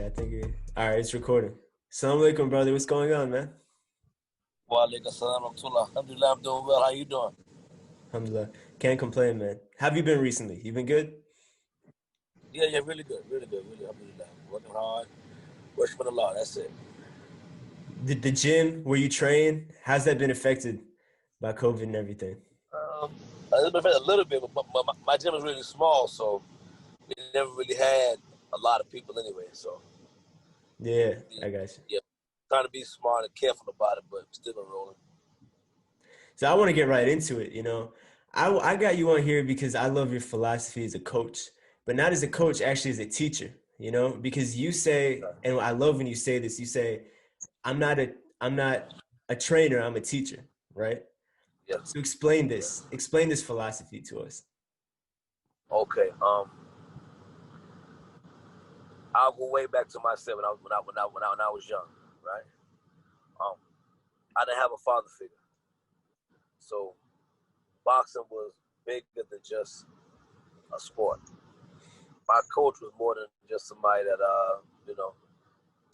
I think all right, it's recording. Assalamu alaikum, brother. What's going on, man? Wa alaikum salam wa rahmatullah. Alhamdulillah, I'm doing well. How you doing? Alhamdulillah. Can't complain, man. How have you been recently? You been good? Yeah, really good, really, alhamdulillah. Working hard, worshiping Allah, that's it. The gym where you train, how's that been affected by COVID and everything? It's been affected a little bit, but my gym is really small, so we never really had a lot of people anyway, so. Yeah, I got you. Yeah, trying to be smart and careful about it, but still been rolling. So I want to get right into it, I got you on here because I love your philosophy as a coach, but not as a coach, actually as a teacher, because you say, and I love when you say this, you say, I'm not a trainer, I'm a teacher, right? Yeah. So explain this philosophy to us. Okay. I'll go way back to myself when I was young, right? I didn't have a father figure, so boxing was bigger than just a sport. My coach was more than just somebody that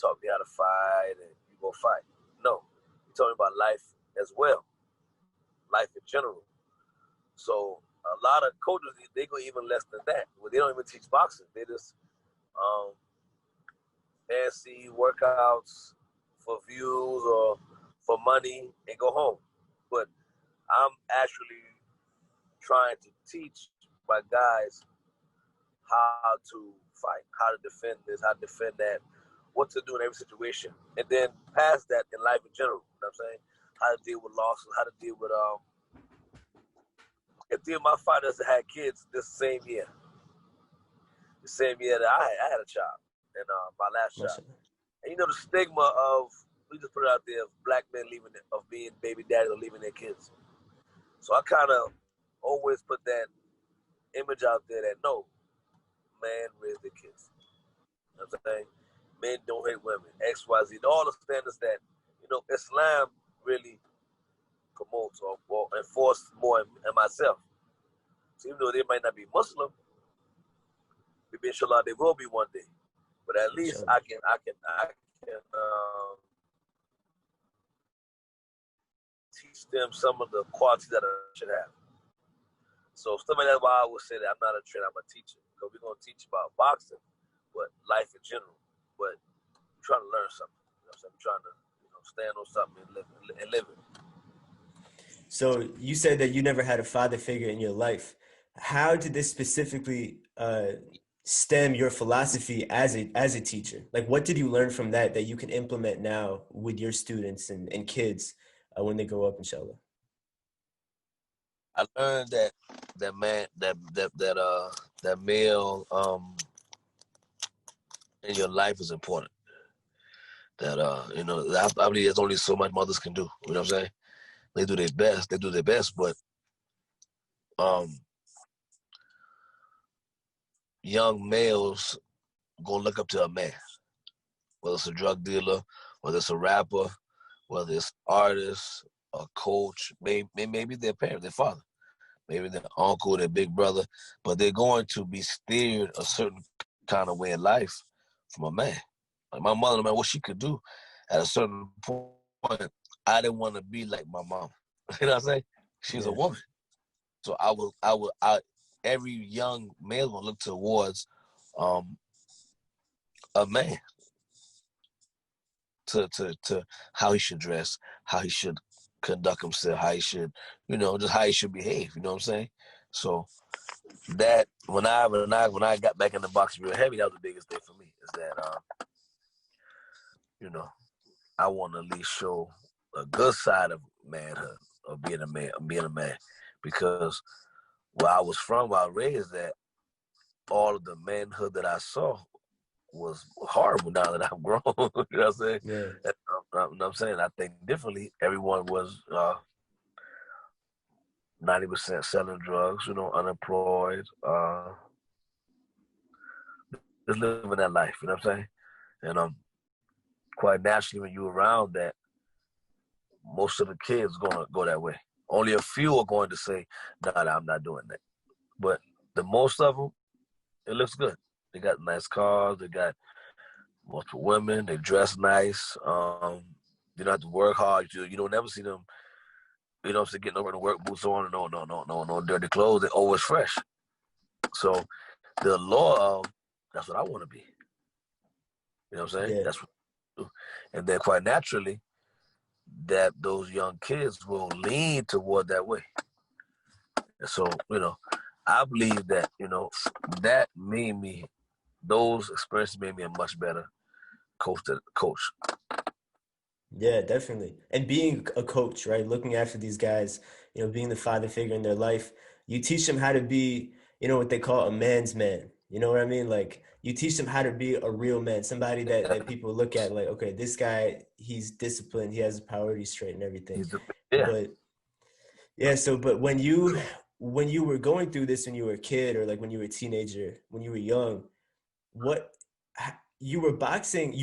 taught me how to fight and you go fight. No, he taught me about life as well, life in general. So a lot of coaches, they go even less than that. Well, they don't even teach boxing. They just fancy workouts for views or for money and go home. But I'm actually trying to teach my guys how to fight, how to defend this, how to defend that, what to do in every situation. And then past that in life in general, you know what I'm saying? How to deal with losses, how to deal with my fighters that had kids this same year. The same year that I had a child, and my last child. And the stigma of, we just put it out there, of black men of being baby daddies or leaving their kids. So I kind of always put that image out there that no, man raise their kids. You know what I'm saying? Men don't hate women, X, Y, Z, all the standards that, Islam really promotes or enforces more in myself. So even though they might not be Muslim, maybe inshallah they will be one day. But at least I can teach them some of the qualities that I should have. So stuff like that's why I would say that I'm not a trainer, I'm a teacher. Because we're going to teach about boxing, but life in general. But I'm trying to learn something. I'm trying to stand on something and live it. So you said that you never had a father figure in your life. How did this specifically stem your philosophy as a teacher? Like, what did you learn from that you can implement now with your students and kids when they grow up, inshallah? I learned that male in your life is important. That I believe there's only so much mothers can do. You know what I'm saying? They do their best, but young males gonna look up to a man, whether it's a drug dealer, whether it's a rapper, whether it's artist, a coach, maybe their parent, their father, maybe their uncle, their big brother, but they're going to be steered a certain kind of way in life from a man. Like my mother, no matter what she could do, at a certain point, I didn't want to be like my mom. You know what I'm saying? She's a woman. So every young male will look towards a man to how he should dress, how he should conduct himself, how he should, just how he should behave. You know what I'm saying? So that when I got back in the box real heavy, that was the biggest thing for me. Is that I want to at least show a good side of manhood, of being a man, because where I was from, where I raised at, all of the manhood that I saw was horrible. Now that I'm grown, you know what I'm saying? Yeah. You know what I'm saying? I think differently. Everyone was 90% selling drugs, unemployed, just living that life. You know what I'm saying? And quite naturally, when you're around that, most of the kids gonna go that way. Only a few are going to say, "No, I'm not doing that." But the most of them, it looks good. They got nice cars. They got multiple women. They dress nice. You don't have to work hard. You don't never see them. You know what I'm saying? Getting over the work boots on. No dirty clothes. They're always fresh. So the law of that's what I want to be. You know what I'm saying? Yeah. That's what I do. And then quite naturally, that those young kids will lean toward that way. And so, I believe that, that made me, those experiences made me a much better coach. Yeah, definitely. And being a coach, right? Looking after these guys, being the father figure in their life, you teach them how to be, what they call a man's man. You know what I mean? Like you teach them how to be a real man, somebody that people look at like, okay, this guy, he's disciplined, he has his priorities straight and everything. Yeah. But yeah, so but when you were going through this when you were a kid or like when you were a teenager, when you were young, what you were boxing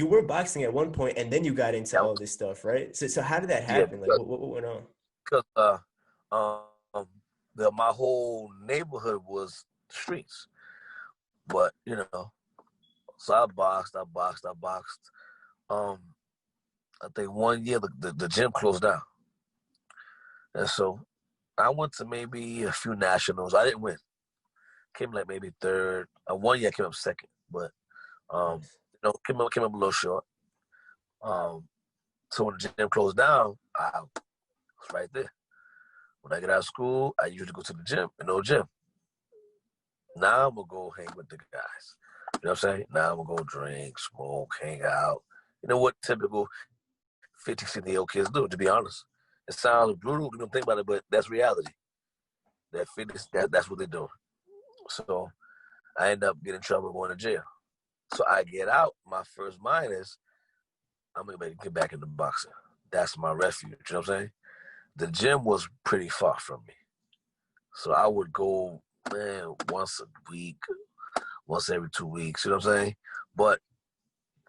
at one point and then you got into all this stuff, right? So how did that Yeah, happen? Like what went on? because my whole neighborhood was streets. But, so I boxed. I think one year the gym closed down. And so I went to maybe a few nationals. I didn't win. Came like maybe third. One year I came up second, but Nice. came up a little short. So when the gym closed down, I was right there. When I get out of school, I usually go to the gym, no gym. Now I'm gonna go hang with the guys. You know what I'm saying? Now I'm gonna go drink, smoke, hang out. You know what typical 50, 60-year-old kids do, to be honest. It sounds brutal, you don't think about it, but that's reality. That fitness, that's what they're doing. So I end up getting in trouble going to jail. So I get out, my first mind is, I'm gonna get back into boxing. That's my refuge, you know what I'm saying? The gym was pretty far from me. So I would go, man, once a week, once every 2 weeks, you know what I'm saying? But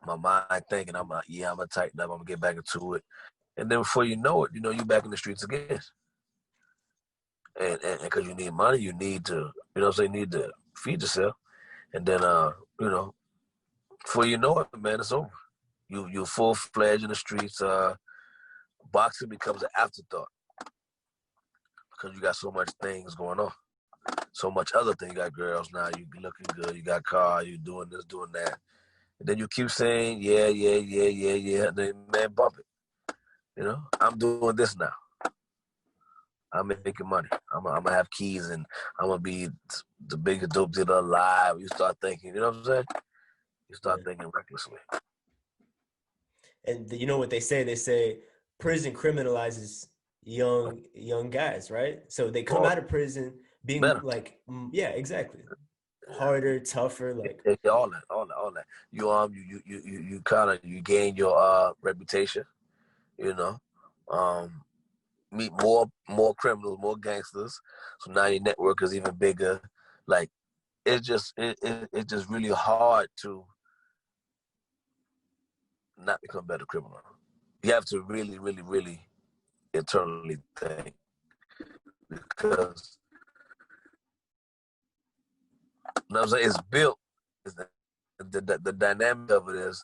my mind thinking, I'm gonna tighten up, I'm gonna get back into it. And then before you know it, you're back in the streets again. And because you need money, you need to, you know what I'm saying, you need to feed yourself. And then, before you know it, man, it's over. You're full-fledged in the streets. Boxing becomes an afterthought because you got so much things going on. So much other thing. You got girls now, you looking good, you got car, you doing this, doing that. And then you keep saying, yeah. And then, man, bump it. I'm doing this now. I'm making money. I'm gonna have keys and I'm gonna be the biggest dope dealer alive. You start thinking, you know what I'm saying? You start Yeah. thinking recklessly. And you know what they say? They say prison criminalizes young guys, right? So they come Or out of prison being better. like, yeah, exactly, harder, tougher, like Yeah, all that. You kind of you gain your reputation. You know, um, meet more criminals, more gangsters. So now your network is even bigger. Like it's just really hard to not become a better criminal. You have to really, really, really internally think because you know what I'm saying, it's built. It's the dynamic of it is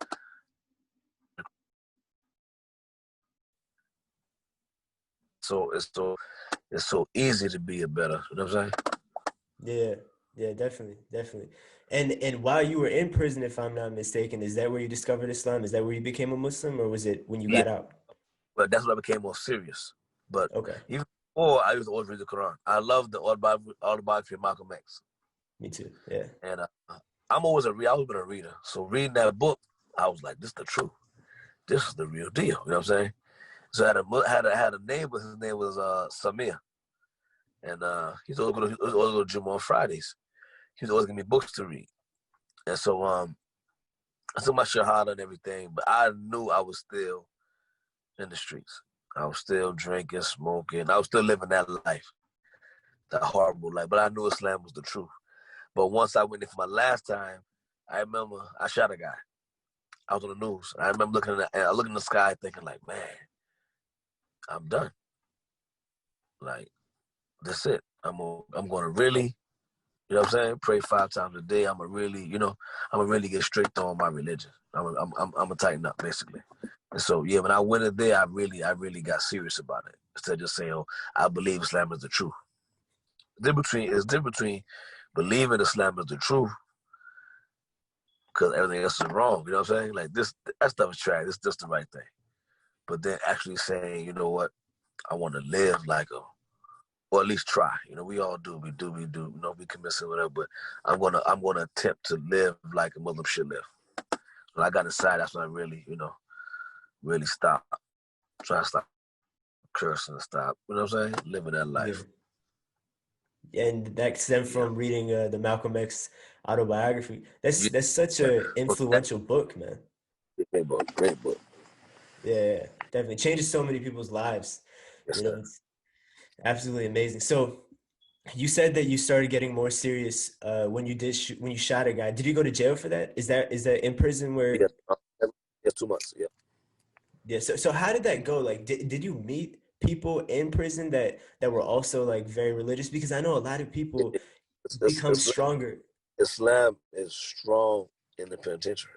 it's so easy to be a better. You know what I'm saying? yeah, yeah, definitely. And while you were in prison, if I'm not mistaken, is that where you discovered Islam? Is that where you became a Muslim, or was it when you Yeah, got out? but that's when I became more serious. But Okay, even before, I used to always read the Quran. I love the autobiography of Malcolm X, me too. Yeah, and I'm always I've always been a reader. So reading that book, I was like, this is the truth. This is the real deal. You know what I'm saying? So I had a neighbor. His name was Samir, and he's always going to gym on Fridays. He's always giving me books to read, and so I took my shahada and everything, but I knew I was still in the streets. I was still drinking, smoking. I was still living that life, that horrible life. But I knew Islam was the truth. But once I went in for my last time, I remember I shot a guy. I was on the news. I remember looking in the sky, thinking like, man, I'm done. Like, that's it. I'm going to really You know what I'm saying? Pray 5 times a day. I'm gonna really get strict on my religion. I'm gonna tighten up basically. And so yeah, when I went in there, I really got serious about it. Instead of just saying, "Oh, I believe Islam is the truth." It's different between believing Islam is the truth because everything else is wrong. You know what I'm saying? Like that stuff is trash. It's just the right thing. But then actually saying, you know what, I want to live like a, or at least try. You know, we all do. We do. You know, we commit sin, whatever. But I'm gonna attempt to live like a Muslim should live. When I got inside, that's when I really stopped. Try to stop cursing and stop. You know what I'm saying? Living that Yeah. life. And that stemmed Yeah. from reading the Malcolm X autobiography. Yeah. That's such a influential book, man. Great book. Great book. Yeah, definitely changes so many people's lives. Yes, You know, sir. it's absolutely amazing. So you said that you started getting more serious when when you shot a guy. Did you go to jail for that? Is that in prison Yeah. where? Yeah. 2 months. Yeah. Yeah. So how did that go? Like, did you meet people in prison that were also like very religious? Because I know a lot of people become It's stronger. Islam is strong in the penitentiary.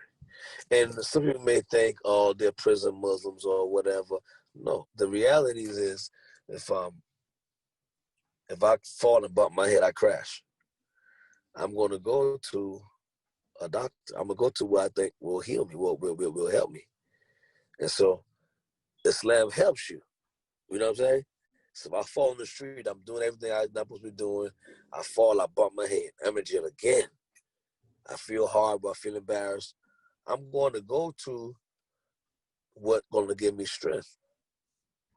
And some people may think, oh, they're prison Muslims or whatever. No, the reality is if if I fall and bump my head, I crash. I'm going to go to a doctor. I'm going to go to what I think will heal me, will help me. And so Islam helps you. You know what I'm saying? So if I fall in the street, I'm doing everything I'm not supposed to be doing. I fall, I bump my head. I'm in jail again. I feel horrible. I feel embarrassed. I'm going to go to what's going to give me strength.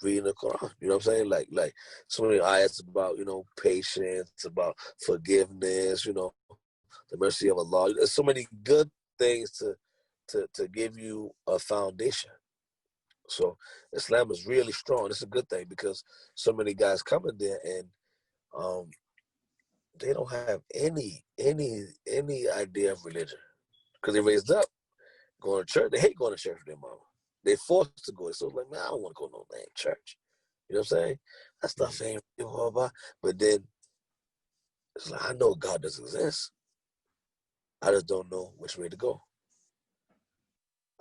Reading the Quran, you know what I'm saying? Like so many ayats about, patience, about forgiveness, the mercy of Allah. There's so many good things to give you a foundation. So Islam is really strong. It's a good thing because so many guys come in there and um, they don't have any idea of religion because they raised up going to church. They hate going to church with their mama. They forced to go. So it's like, man, I don't want to go to no damn church. You know what I'm saying? That stuff ain't real about. But then it's like, I know God does exist. I just don't know which way to go.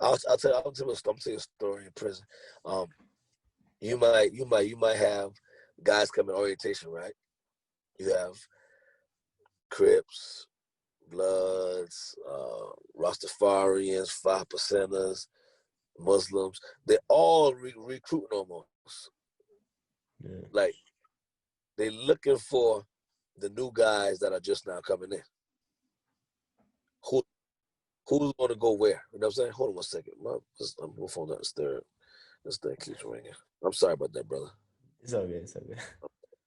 I'll tell you a story in prison. Um, you might have guys come in orientation, right? You have Crips, Bloods, Rastafarians, 5%ers, Muslims. They're all recruiting almost. Yeah. Like they're looking for the new guys that are just now coming in. Who's going to go where? You know what I'm saying? Hold on 1 second. My phone doesn't stir. This thing keeps ringing. I'm sorry about that, brother. It's all good. It's all good.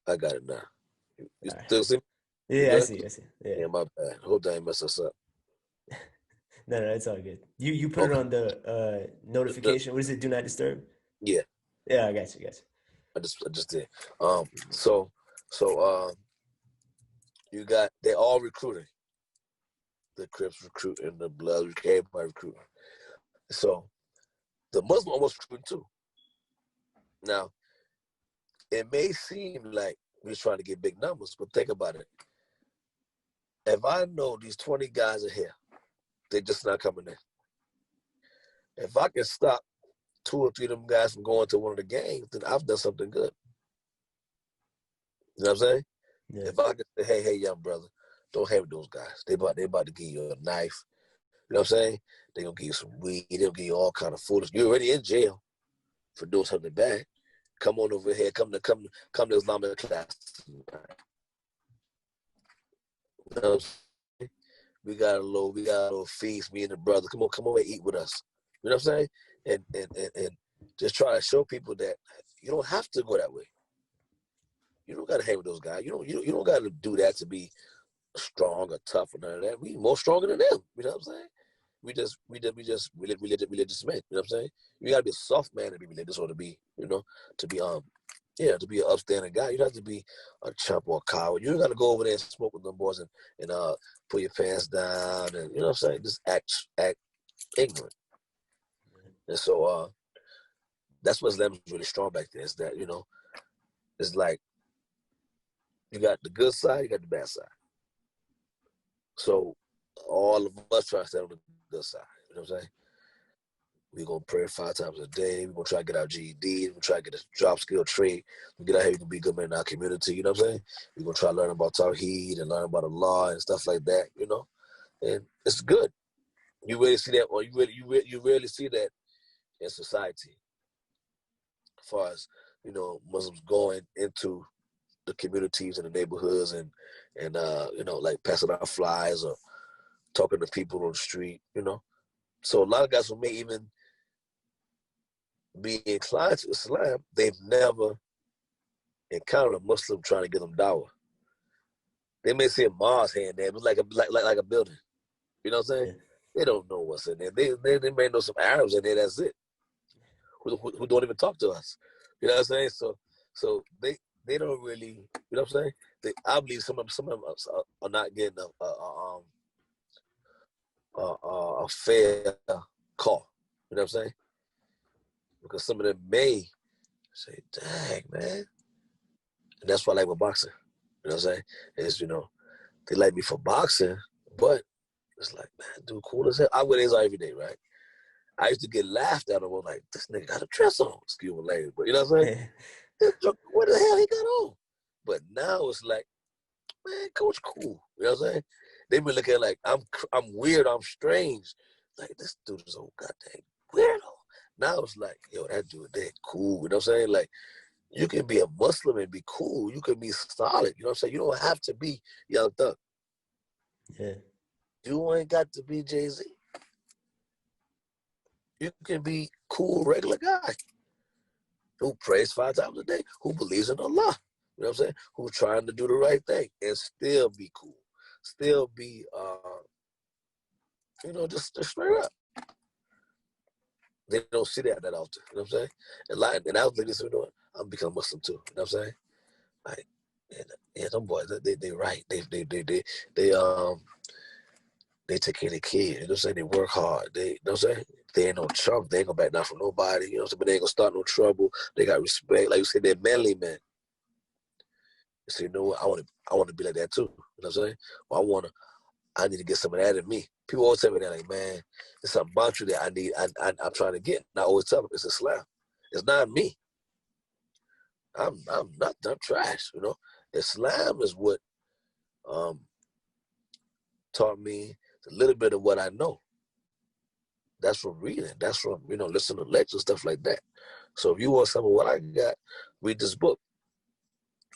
I got it now. You All right. still see me? You Yeah, I good? see. I see. Yeah. Yeah, my bad. Hope that ain't mess us up. No, it's all good. You put it Okay. on the notification. What is it? Do not disturb. Yeah, Yeah, I got you. Got you. I just did. So they all recruiting. The Crips recruiting, the Bloods, everybody recruiting. So the Muslim almost recruiting too. Now, it may seem like we're trying to get big numbers, but think about it. If I know these 20 guys are here, they're just not coming in. If I can stop 2 or 3 of them guys from going to one of the games, then I've done something good. You know what I'm saying? Yeah. If I can say, hey, young brother, don't hang with those guys. They about to give you a knife. You know what I'm saying? They're going to give you some weed. They'll give you all kind of foolish. You're already in jail for doing something bad. Come on over here. Come to Islamic class. You know what I'm saying? We got a little feast, me and the brother. Come on and eat with us. You know what I'm saying? And just try to show people that you don't have to go that way. You don't got to hang with those guys. You don't got to do that to be strong or tough or none of that. We more stronger than them. You know what I'm saying? We just religious men. You know what I'm saying? You gotta be a soft man to be religious or to be to be to be an upstanding guy. You don't have to be a chump or a coward. You don't got to go over there and smoke with them boys and pull your pants down and you know what I'm saying? Just act ignorant. And so that's what Islam is really strong back there. Is that it's like you got the good side, you got the bad side. So all of us try to stay on the good side. You know what I'm saying? We're going to pray 5 times a day. We're going to try to get our GED. We're going to try to get a job, skill, trade. We get out here, we can be good men in our community. You know what I'm saying? We're going to try to learn about Tawheed and learn about the law and stuff like that, you know? And it's good. You really see that, or you really see that in society as far as, you know, Muslims going into the communities and the neighborhoods and you know, like passing out flyers or talking to people on the street, you know? So a lot of guys who may even be inclined to Islam, they've never encountered a Muslim trying to get them dawah. They may see a mosque here and there, but like a building. You know what I'm saying? Yeah. They don't know what's in there. They may know some Arabs in there. That's it. Who don't even talk to us. You know what I'm saying? So they don't really. You know what I'm saying? I believe some of them are not getting a fair call. You know what I'm saying? Because some of them may say, "Dang, man," and that's why I like with boxing. You know what I'm saying? Is, you know, they like me for boxing, but it's like, man, dude, cool as hell. I wear these every day, right? I used to get laughed at. I was like, this nigga got a dress on. Excuse me, lady, but you know what I'm saying? What the hell he got on? But now it's like, man, Coach cool. You know what I'm saying? They been looking at like I'm weird, I'm strange. Like, this dude is so goddamn weirdo. Now it's like, yo, that dude, they cool. You know what I'm saying? Like, you can be a Muslim and be cool. You can be solid. You know what I'm saying? You don't have to be Young Thug. Yeah. You ain't got to be Jay-Z. You can be cool, regular guy who prays 5 times a day, who believes in Allah. You know what I'm saying? Who's trying to do the right thing and still be cool. Still be, you know, just straight up. They don't see that often. You know what I'm saying? And I was like, this, you know, I'm becoming Muslim too. You know what I'm saying? Like, yeah, them boys, they right. They take care of their kids. You know what I'm saying? They work hard. They, you know what I'm saying? They ain't no chump. They ain't gonna back down from nobody. You know what I'm saying? But they ain't gonna start no trouble. They got respect. Like you said, they're manly men. So you know what? I want to be like that too. You know what I'm saying? Well, I need to get some of that in me. People always tell me that, like, man, there's something about you that I'm trying to get. And I always tell them it's Islam. It's not me. I'm trash, you know. Islam is what taught me a little bit of what I know. That's from reading. That's from, you know, listening to lectures, stuff like that. So if you want some of what I got, read this book.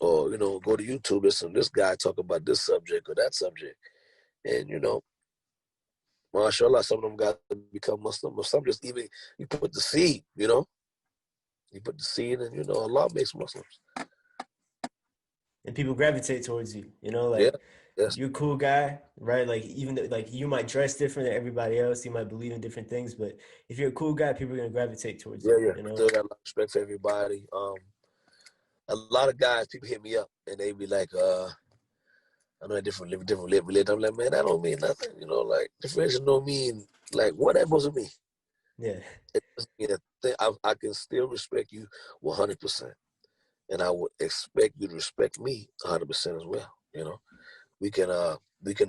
Or, you know, go to YouTube, listen to this guy talk about this subject or that subject. And, you know, mashallah, some of them got to become Muslim, or some just even, you put the seed, you know. You put the seed and, you know, Allah makes Muslims. And people gravitate towards you, you know, Yeah, like yes. you're a cool guy, right? Like even though, like you might dress different than everybody else, you might believe in different things, but if you're a cool guy, people are gonna gravitate towards you, Yeah. you know? Still got a lot of respect for everybody. A lot of guys, people hit me up and they be like, I know different religion. I'm like, man, that don't mean nothing. You know, like, differentiation don't mean, like, what that supposed to mean? Yeah. It doesn't mean a thing. I can still respect you 100%. And I would expect you to respect me 100% as well. You know, we can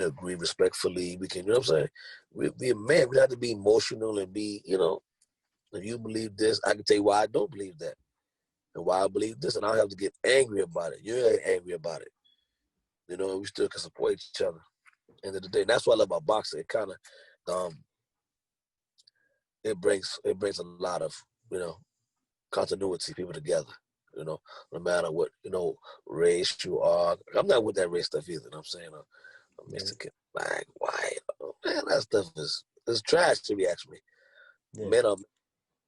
agree respectfully. We can, you know what I'm saying? We be a man. We have to be emotional and be, you know, if you believe this, I can tell you why I don't believe that and why I believe this, and I don't have to get angry about it. You're angry about it. You know, we still can support each other. End of the day, and that's what I love about boxing. It kind of, it brings a lot of, you know, continuity, people together. You know, no matter what, you know, race you are. I'm not with that race stuff either. You know what I'm saying? A Yeah. Mexican, black, white. Oh, man, that stuff is trash to me. Actually, Yeah. men are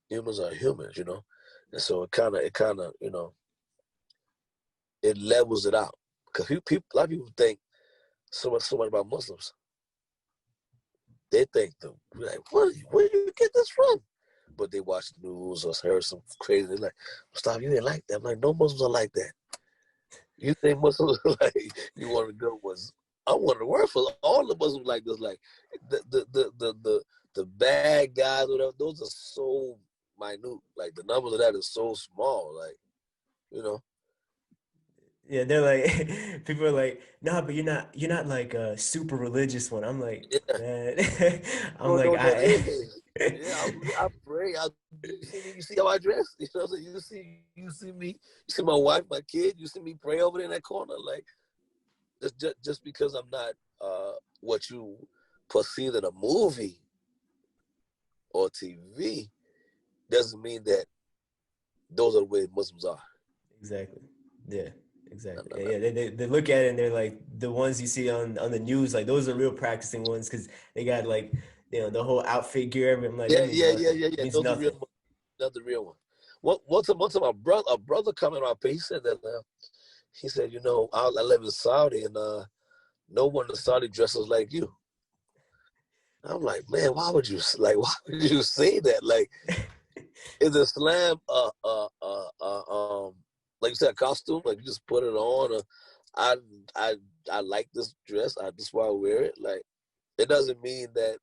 humans are humans. You know, and so it kind of, you know, it levels it out because a lot of people think so much about Muslims. They think like, where do you get this from? But they watch the news or heard some crazy. They're like, Mustafa, you ain't like that. I'm like, no Muslims are like that. You think Muslims are like, you want to go was, I want to work for all the Muslims like this. Like the bad guys, whatever, those are so minute. Like the numbers of that is so small. Like, you know. Yeah, they're like people are like, no, but you're not like a super religious one. I'm like, Yeah. man, I'm No, like no, no, I it is. Yeah, I pray. You see me. You see how I dress. You know what I'm saying? You see me. You see my wife, my kid. You see me pray over there in that corner. Like just because I'm not what you perceive in a movie or TV doesn't mean that those are the way Muslims are. exactly. Yeah, exactly. No, Yeah, no, yeah. They look at it and they're like the ones you see on the news, like those are real practicing ones because they got like the whole outfit gear. I'm like that yeah, means yeah, yeah, nothing. yeah, It yeah. means Those are real. nothing. Not the real one. Once a brother come in my page, he said that. He said, I live in Saudi, and no one in Saudi dresses like you. I'm like, man, why would you say that? Like, is Islam like you said, a costume? Like you just put it on, or I I I like this dress. I just want to wear it. Like, it doesn't mean that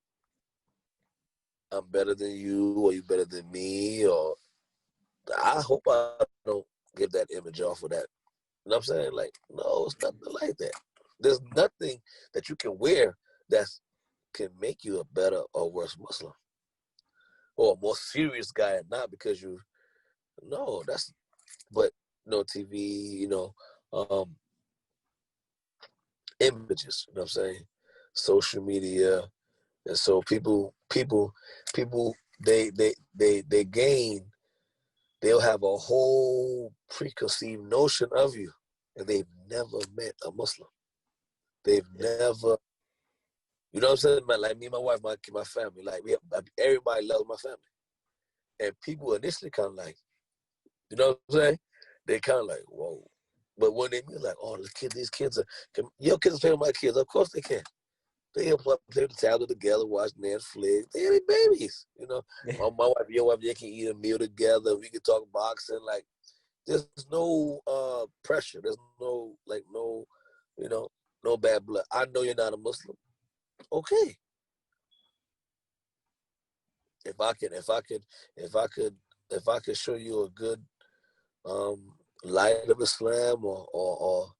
I'm better than you or you better than me. Or I hope I don't give that image off of that. You know what I'm saying? Like, no, it's nothing like that. There's nothing that you can wear that can make you a better or worse Muslim or a more serious guy, not because you. No, but TV, um, images. You know what I'm saying? Social media, and so people, they gain. They'll have a whole preconceived notion of you, and they've never met a Muslim. They've Yeah, never, you know what I'm saying? Man, like me, my wife, my family, like everybody loves my family, and people initially kind of like, you know what I'm saying? They kind of like, whoa. But when they be like, oh, these kids your kids are playing with my kids. Of course they can. They can play the tablet together, watch Netflix. They're babies, yeah, My wife, your wife, they can eat a meal together. We can talk boxing. Like, there's no pressure. There's no, like, you know, no bad blood. I know you're not a Muslim. Okay. If I could, if I could, if I could, if I could show you a good light of Islam or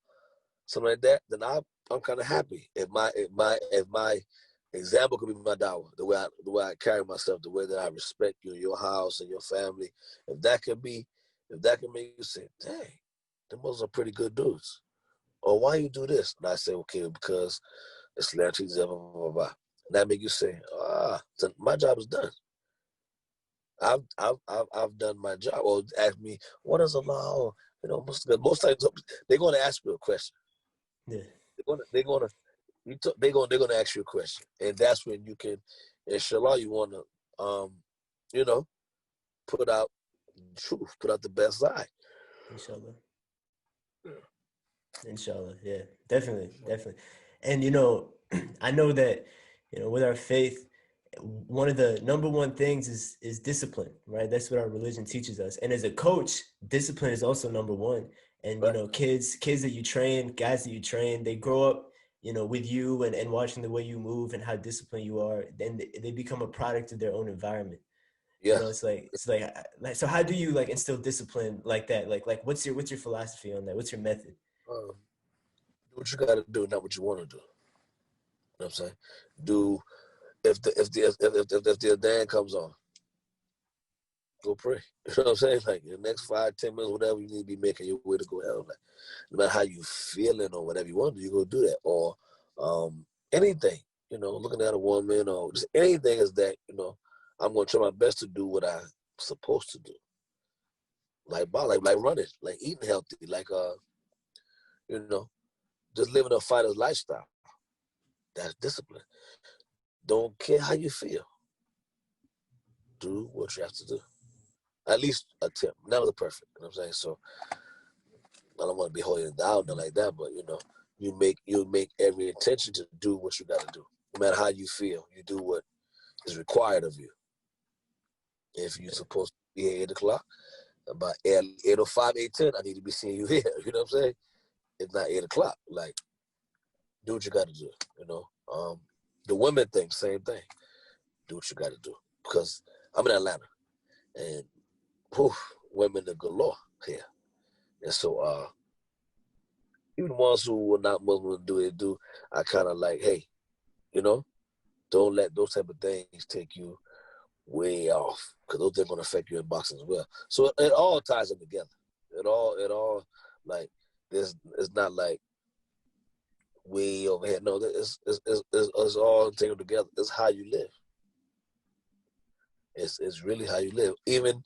something like that, then I'm kind of happy. If my example could be my dawah, the way I carry myself, the way that I respect you and your house and your family, if that can make you say, dang, them those are pretty good dudes. Or why you do this? And I say, okay, because Islam teaches blah, blah, blah, blah. And that make you say, so my job is done. I've done my job. Or ask me, what is Allah? Most times they're going to ask you a question. yeah. They're gonna ask you a question, and that's when you can, inshallah, you want to, you know, put out truth, put out the best side. Inshallah. Inshallah. Yeah, definitely, definitely. And I know that, with our faith, one of the number one things is discipline, right? That's what our religion teaches us. And as a coach, discipline is also number one. And Right? kids that you train, guys that you train, they grow up, with you and watching the way you move and how disciplined you are. Then they become a product of their own environment. Yeah. It's like so how do you like instill discipline like that? Like what's your philosophy on that? What's your method? Do what you got to do, not what you want to do. You know what I'm saying? Do if the adhan comes on, go pray. You know what I'm saying? Like, in the next 5-10 minutes, whatever you need to be making your way to go hell. Like, no matter how you feeling or whatever you want to do, you go do that. Or anything, looking at a woman or just anything is that, I'm gonna try my best to do what I'm supposed to do. Like running, like eating healthy, like you know, just living a fighter's lifestyle. That's discipline. Don't care how you feel. Do what you have to do. At least attempt. Never perfect. You know what I'm saying? So I don't want to be holding it down like that, but you make every intention to do what you got to do. No matter how you feel, you do what is required of you. If you're supposed to be here at 8 o'clock, about 8:05, 8:10, I need to be seeing you here. You know what I'm saying? It's not 8 o'clock. Like, do what you got to do. The women thing, same thing. Do what you got to do. Because I'm in Atlanta, and women are galore here. And so even the ones who are not Muslim do it do, I kind of like, hey, you know, don't let those type of things take you way off, because those things are going to affect you in boxing as well. So it all ties in together. It all like, it's not like way over here. No, it's all tangled together. It's how you live. It's really how you live. Even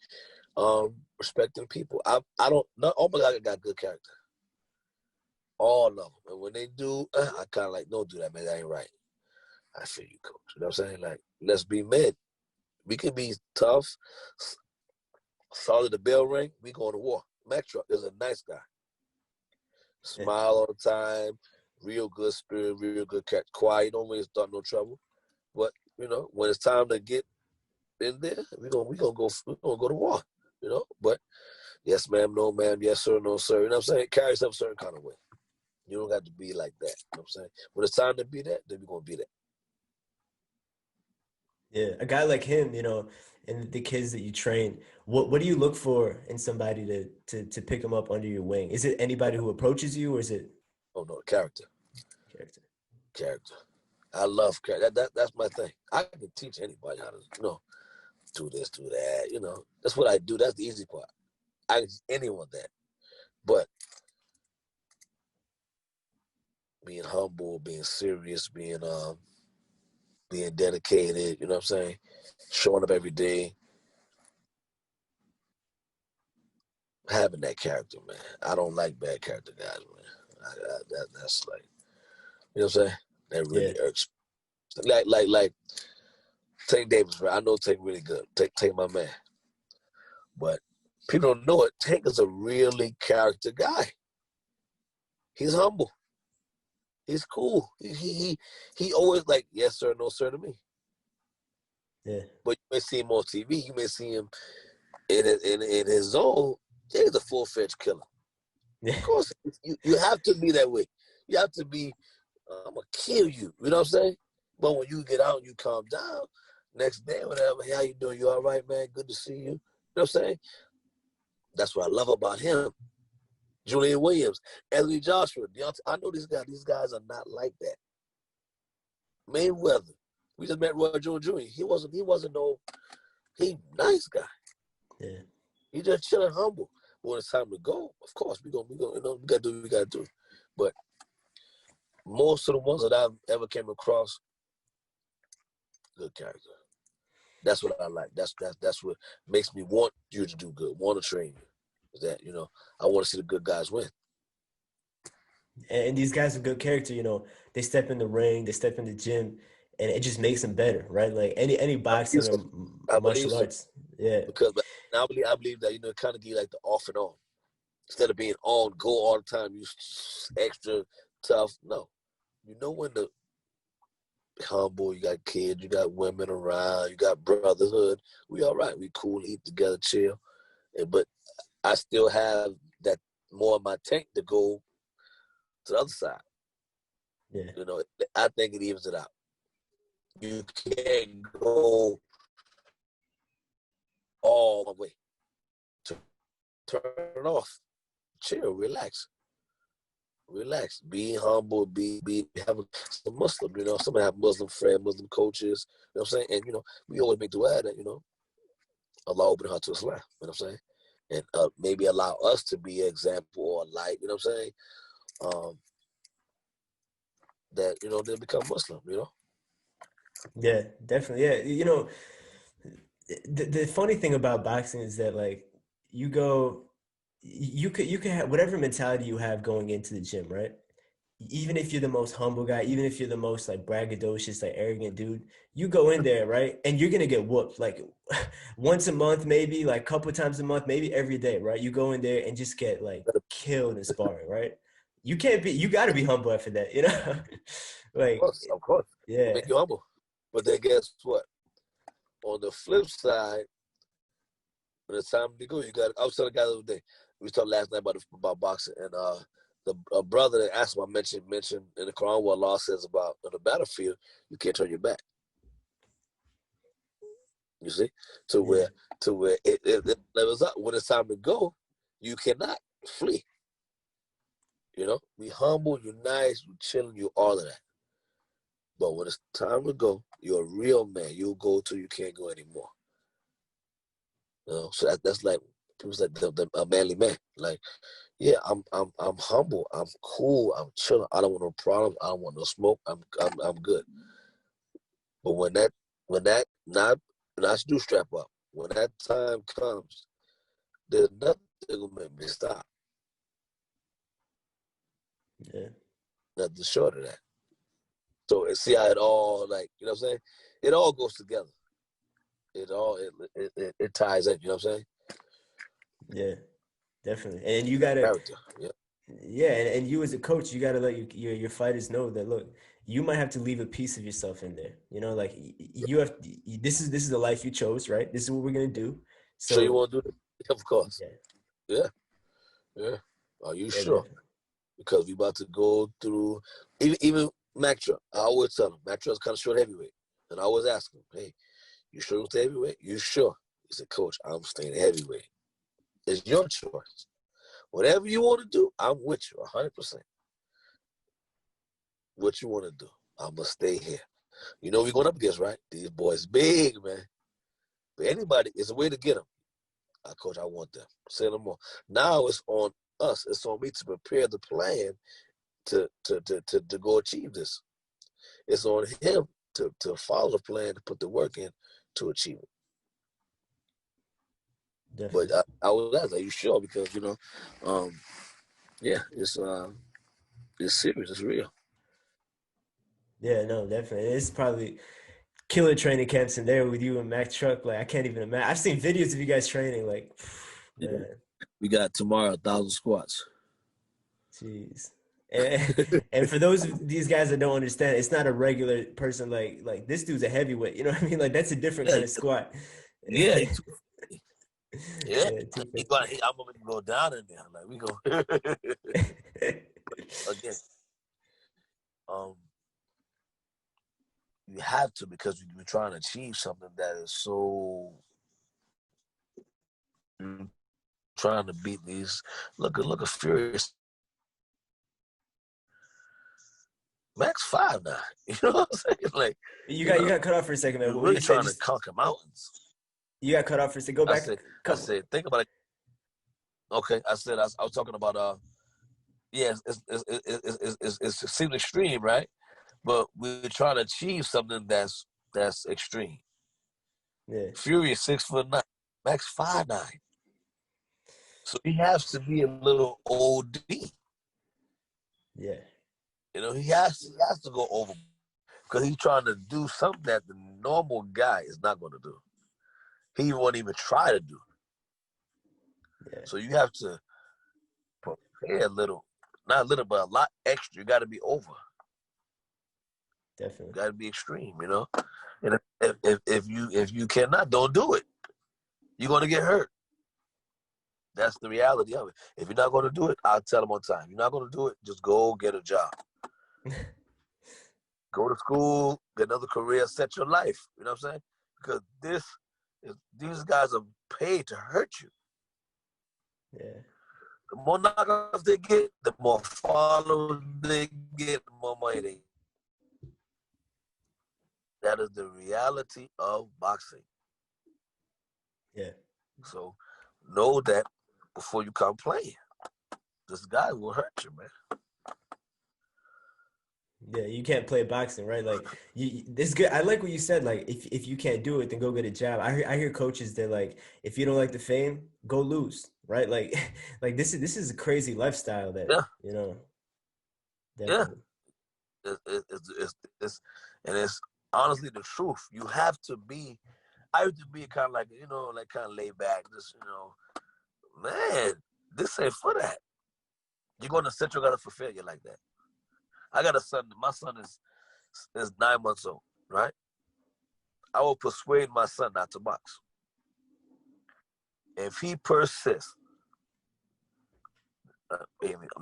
respecting people. I don't, not all my guys got good character. All of them. And when they do, I kind of like, don't do that, man. That ain't right. I feel you, coach. You know what I'm saying? Like, let's be men. We can be tough, solid the bell ring, we going to war. Mac Truck is a nice guy. Smile all the time, real good spirit, real good cat. Quiet, don't really start no trouble. But, you know, when it's time to get in there, we gonna go to war, you know. But yes, ma'am, no, ma'am, yes, sir, no, sir. You know what I'm saying? Carry yourself a certain kind of way. You don't got to be like that. You know what I'm saying? When it's time to be that, then we're gonna be that. Yeah, a guy like him, you know, and the kids that you train, what do you look for in somebody to pick them up under your wing? Is it anybody who approaches you, or is it Oh no, character. character? Character. I love character. That's my thing. I can teach anybody how to, you know, do this, do that. You know, that's what I do. That's the easy part. I can teach anyone that. But being humble, being serious, being dedicated, you know what I'm saying? Showing up every day, having that character, man. I don't like bad character guys, man. That's like, you know what I'm saying? That Yeah, really irks me. Like Tank Davis, right? I know Tank really good. Tank my man. But people don't know it. Tank is a really character guy. He's humble. He's cool. He always like, yes, sir, no, sir to me. yeah, But you may see him on TV. You may see him in his zone. He's a full-fledged killer. yeah, Of course, you have to be that way. You have to be, I'm going to kill you. You know what I'm saying? But when you get out and you calm down, next day, whatever, hey, how you doing? You all right, man? Good to see you. You know what I'm saying? That's what I love about him. Julian Williams, Anthony Joshua. I know these guys. These guys are not like that. Mayweather. We just met Roy Jones Jr. He nice guy. yeah. He just chilling, humble. But when it's time to go, of course we gonna, you know, we gotta do what we gotta do. But most of the ones that I've ever came across, good character. That's what I like. That's what makes me want you to do good, want to train you. Is that, you know, I want to see the good guys win. And these guys are good character, you know. They step in the ring, they step in the gym, and it just makes them better, right? Like any I believe boxing or so. I believe martial so. arts. Yeah, Because I believe that, you know, kind of give you like the off and on. Instead of being on, go all the time, you extra tough. No. You know when to humble, you got kids, you got women around, you got brotherhood. We all right. We cool, eat together, chill. But I still have that more of my tank to go to the other side. yeah, You know, I think it evens it out. You can't go all the way. Turn it off. Chill, relax. Be humble. Have a Muslim. You know, some have Muslim friends, Muslim coaches. You know what I'm saying? And you know, we always make the way that, you know, Allah open her to Islam. You know what I'm saying? And maybe allow us to be an example or a light. You know what I'm saying? That, you know, they become Muslim. You know. yeah, definitely. Yeah, you know, the funny thing about boxing is that like you go, you could have whatever mentality you have going into the gym, right? Even if you're the most humble guy, even if you're the most like braggadocious, like arrogant dude, you go in there, right? And you're gonna get whooped like once a month, maybe like a couple times a month, maybe every day, right? You go in there and just get like killed in sparring, right? You gotta be humble after that, you know? Like, Of course, it yeah, make you humble. But then guess what? On the flip side, when it's time to go, you got. I was telling the guy the other day. We talked last night about boxing, and the brother that asked him, I mentioned in the Quran what Allah says about on the battlefield, you can't turn your back. You see, to yeah, where it levels up. When it's time to go, you cannot flee. You know, be humble, you're nice, you're chilling, you're all of that. But when it's time to go, you're a real man. You'll go till you can't go anymore. You know, so that's like people say a manly man. Like, yeah, I'm humble, I'm cool, I'm chilling. I don't want no problems. I don't want no smoke. I'm good. But when I do strap up, when that time comes, there's nothing gonna make me stop. Yeah. Nothing short of that. So see how it all, like, you know what I'm saying? It all goes together. It ties in, you know what I'm saying? Yeah, definitely. And you gotta, Character. Yeah. yeah, and you as a coach, you gotta let your fighters know that look, you might have to leave a piece of yourself in there. You know, like you have this is the life you chose, right? This is what we're gonna do. Sure you So want to do it? Of course. yeah, Yeah. Yeah. Are you yeah, sure? definitely. Because we about to go through even Mac Truck. I always tell him Mac Truck's kind of short heavyweight. And I always ask him, hey, you sure you stay heavyweight? You sure? He said, Coach, I'm staying heavyweight. It's your choice. Whatever you want to do, I'm with you 100%. What you want to do, I'm going to stay here. You know we're going up against, right? These boys big, man. But anybody, it's a way to get them. Coach, I want them. Say no more. Now it's on us. It's on me to prepare the plan to go achieve this. It's on him to follow the plan, to put the work in to achieve it. But Definitely. I was asked, are you sure? Because, yeah, it's serious. It's real. Yeah, no, definitely. It's probably killer training camps in there with you and Mac Truck. Like I can't even imagine. I've seen videos of you guys training. Like, Yeah. man, We got tomorrow 1,000 squats. jeez. And for these guys that don't understand, it's not a regular person. Like this dude's a heavyweight. You know what I mean? Like that's a different Yeah, kind of squat. yeah, yeah. Yeah, I'm gonna go down in there. Like we go again. Um, you have to because we're trying to achieve something that is so. Trying to beat these. Look at Furious. Max 5'9". You know what I'm saying? Like, you got cut off for a second, man. you're What really you said? trying to Just conquer mountains. you got cut off for a second. Go I back a said, couple. think about it. Okay, I was talking about yeah, it seems extreme, right? But we're trying to achieve something that's extreme. Yeah, Fury is 6'9", Max 5'9", so he has to be a little OD. yeah, You know, he has to go over because he's trying to do something that the normal guy is not going to do. He won't even try to do. yeah. So you have to prepare a little, not a little, but a lot extra. You got to be over. You Definitely. got to be extreme. You know, and if you cannot, don't do it. You're going to get hurt. That's the reality of it. If you're not going to do it, I'll tell them on time. You're not going to do it, just go get a job. Go to school, get another career, set your life. You know what I'm saying? Because these guys are paid to hurt you. Yeah, The more knockouts they get, the more followers they get, the more money they get. That is the reality of boxing. yeah. So know that before you come play. This guy will hurt you, man. Yeah, you can't play boxing, right? Like this good. I like what you said. Like if you can't do it, then go get a job. I hear coaches that like if you don't like the fame, go lose, right? Like like this is a crazy lifestyle that Yeah, you know yeah. definitely. It's and it's honestly the truth. You have to be. I have to be kind of like like kind of laid back. Just man, this ain't for that. You're gonna set your God for failure like that. I got a son. My son is 9 months old, right? I will persuade my son not to box. If he persists, I'm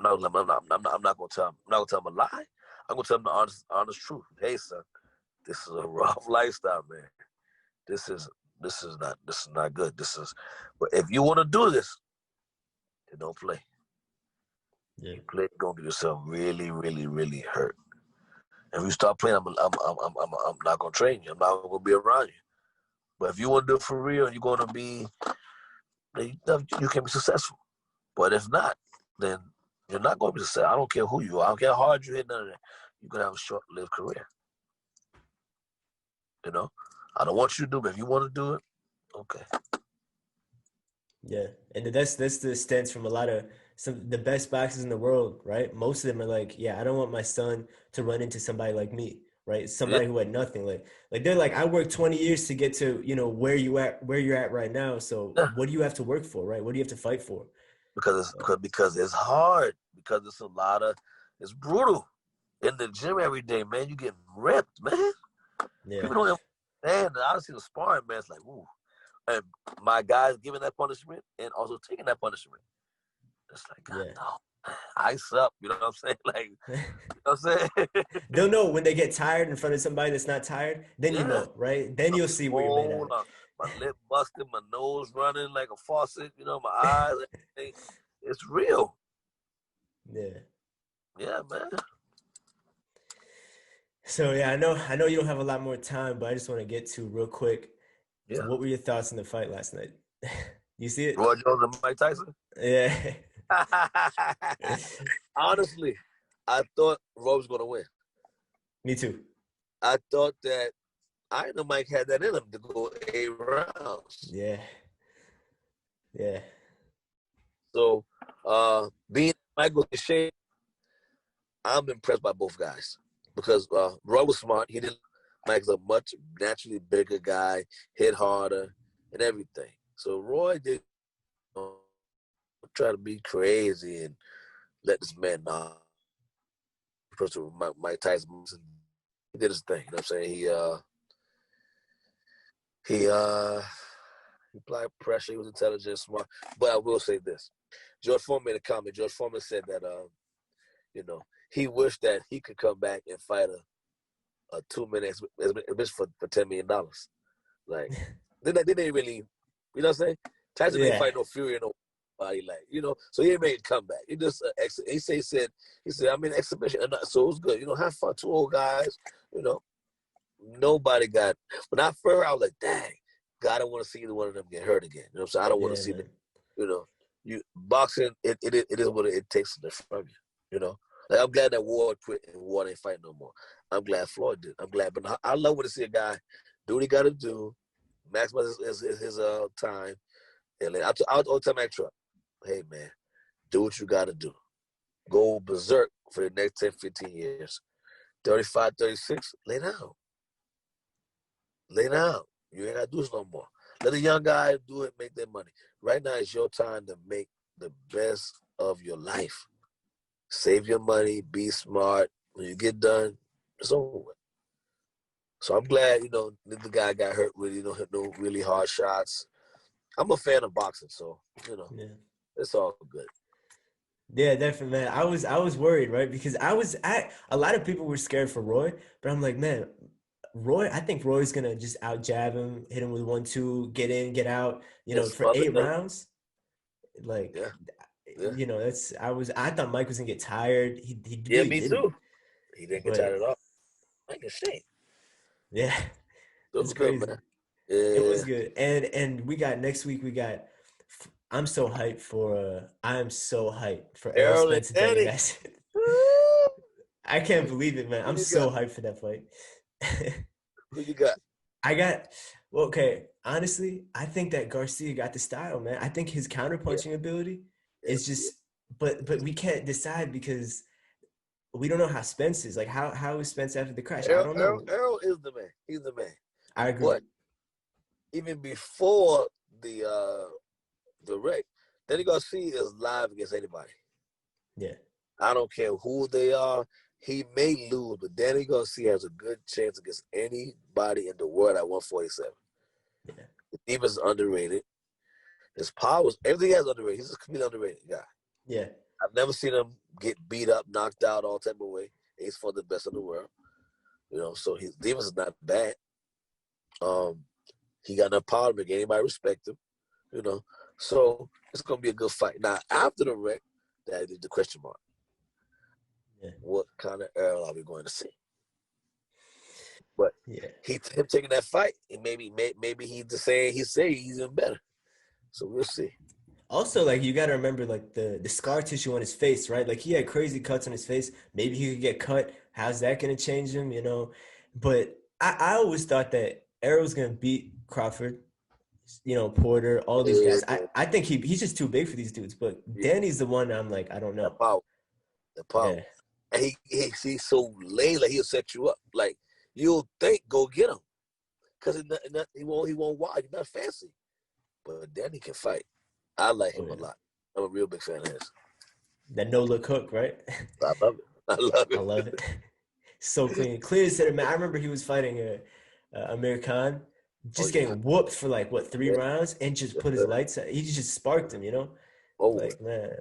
not gonna tell him. I'm not gonna tell him a lie. I'm gonna tell him the honest truth. Hey, son, this is a rough lifestyle, man. This is this is not good. But if you want to do this, then don't play. Yeah. You play, you're gonna get yourself really, really, really hurt. And if you start playing, I'm not gonna train you. I'm not gonna be around you. But if you want to do it for real, you're gonna be, you can be successful. But if not, then you're not gonna be successful. I don't care who you are. I don't care how hard you hit. None of that. You're gonna have a short-lived career. You know, I don't want you to do it. But if you want to do it, okay. Yeah, and that's the stance from a lot of the best boxers in the world, right? Most of them are like, yeah, I don't want my son to run into somebody like me, right? Yeah, Somebody who had nothing. Like they're like, I worked 20 years to get to, where you're at right now. So yeah. what do you have to work for, right? What do you have to fight for? Because it's hard. Because it's brutal. In the gym every day, man, you get ripped, man. Yeah, People don't understand. I see the sparring, man. It's like, ooh. And my guys giving that punishment and also taking that punishment. It's like, God, yeah. no. Ice up. You know what I'm saying? Like, you know what I'm saying? They'll know when they get tired in front of somebody that's not tired, then you Yeah. know, right? Then you'll see what you're made out Swole, of. my lip busted, my nose running like a faucet, my eyes, everything. It's real. Yeah. Yeah, man. So yeah, I know you don't have a lot more time, but I just want to get to real quick. Yeah. What were your thoughts on the fight last night? You see it? Roy Jones and Mike Tyson? Yeah. Honestly, I thought Roy was going to win. Me too. I thought that I know Mike had that in him to go 8 rounds. Yeah. Yeah. So, being Michael shape, I'm impressed by both guys because Roy was smart. He didn't. Mike's a much naturally bigger guy, hit harder, and everything. So Roy did try to be crazy and let this man know. Person Mike Tyson, he did his thing. You know what I'm saying? He applied pressure. He was intelligent, smart. But I will say this: George Foreman made a comment. George Foreman said that he wished that he could come back and fight a 2-minute exhibition for $10 million. Like, they didn't really, you know what I'm saying? Tyson ain't Yeah. fight no Fury and nobody, so he made a comeback. He just, he said, I mean, exhibition, so it was good. Have fun, two old guys, nobody got, when I first, I was like, dang, God, I don't want to see either one of them get hurt again. You know what I'm saying? I don't want to Yeah, see them, man. boxing, it is what it takes from you. Like, I'm glad that Ward quit and Ward ain't fighting no more. I'm glad Floyd did. I'm glad, but I love when to see a guy do what he got to do, maximize his time, and then I'll tell Mac Truck, hey man, do what you got to do. Go berserk for the next 10, 15 years. 35, 36, lay down. Lay down. You ain't got to do this no more. Let a young guy do it, make their money. Right now is your time to make the best of your life. Save your money, be smart. When you get done, it's over with. So I'm glad, the guy got hurt with, hit no really hard shots. I'm a fan of boxing, so, Yeah. it's all good. Yeah, definitely, man. I was worried, right? Because a lot of people were scared for Roy, but I'm like, man, I think Roy's gonna just out jab him, hit him with 1-2, get in, get out, It's for smother eight him. rounds. Like, Yeah, yeah. I thought Mike was gonna get tired. He Yeah, really me didn't. too. He didn't get But tired at all. I can say. yeah, So it it's was good, man. crazy. It was Yeah. good. And we got next week, I'm so hyped for Errol Errol and Spence and Danny Danny. Garcia. Woo! I can't believe it, man. Who I'm you got? so hyped for that fight. Who you got? I got well, okay. Honestly, I think that Garcia got the style, man. I think his Yeah, counterpunching ability yeah. is just, but we can't decide because we don't know how Spence is. Like, how is Spence after the crash? I don't know. Errol is the man. He's the man. I agree. But even before the wreck, Danny Garcia is live against anybody. Yeah, I don't care who they are. He may lose, but Danny Garcia has a good chance against anybody in the world at 147. yeah, The defense is underrated. His powers, everything he has underrated. He's a completely underrated guy. yeah, I've never seen him get beat up, knocked out, all type of way. He's for the best in the world. So his defense is not bad. He got enough power to make anybody respect him. So it's gonna be a good fight. Now after the wreck, that is the question mark. Yeah. what kind of Errol are we going to see? But Yeah. him taking that fight, and maybe he's the same. He's even better. So we'll see. Also, like you got to remember, like the scar tissue on his face, right? Like he had crazy cuts on his face. Maybe he could get cut. How's that gonna change him? You know. But I always thought that Errol's gonna beat Crawford. You know, Porter, all these Yeah, guys. I think he's just too big for these dudes. But yeah. Danny's the one I'm like, I don't The know. power, the power. Yeah. And he's so lame. Like he'll set you up. Like you'll think, go get him, because he won't wide. He's not fancy, but Danny can fight. I like Oh him a yeah. lot. I'm a real big fan of his. That no look hook, right? I love it. I love I it. love it. So clean. Clean as said, man. I remember he was fighting Amir Khan, Oh just yeah. getting whooped for like what 3 rounds, and just Yes, put his sir. lights out. He just sparked him, you know. Over with. Like man, Yeah.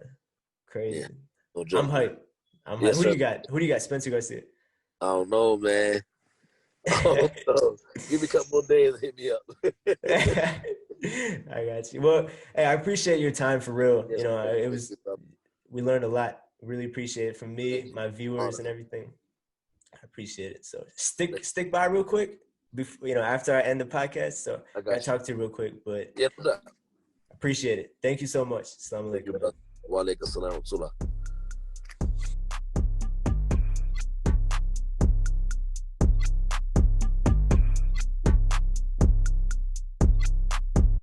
crazy. No I'm joke, man. hyped. I'm hyped. Yes, Who do sir. you got? Who do you got? Spencer Garcia. I don't know, man. I don't know. Give me a couple more days and hit me up. I got you. Well, hey, I appreciate your time for real. Yes, You know, sir. it Thank was you, brother. we learned a lot. Really appreciate it from Thank me, you. my viewers, Honor. and everything. I appreciate it. So Thank stick by real quick before after I end the podcast. So you. I I gotta got you. talk to you real quick, but Yes, sir. appreciate it. Thank you so much. Assalamu Thank you, alaikum, man. brother. Wa alaikum salam.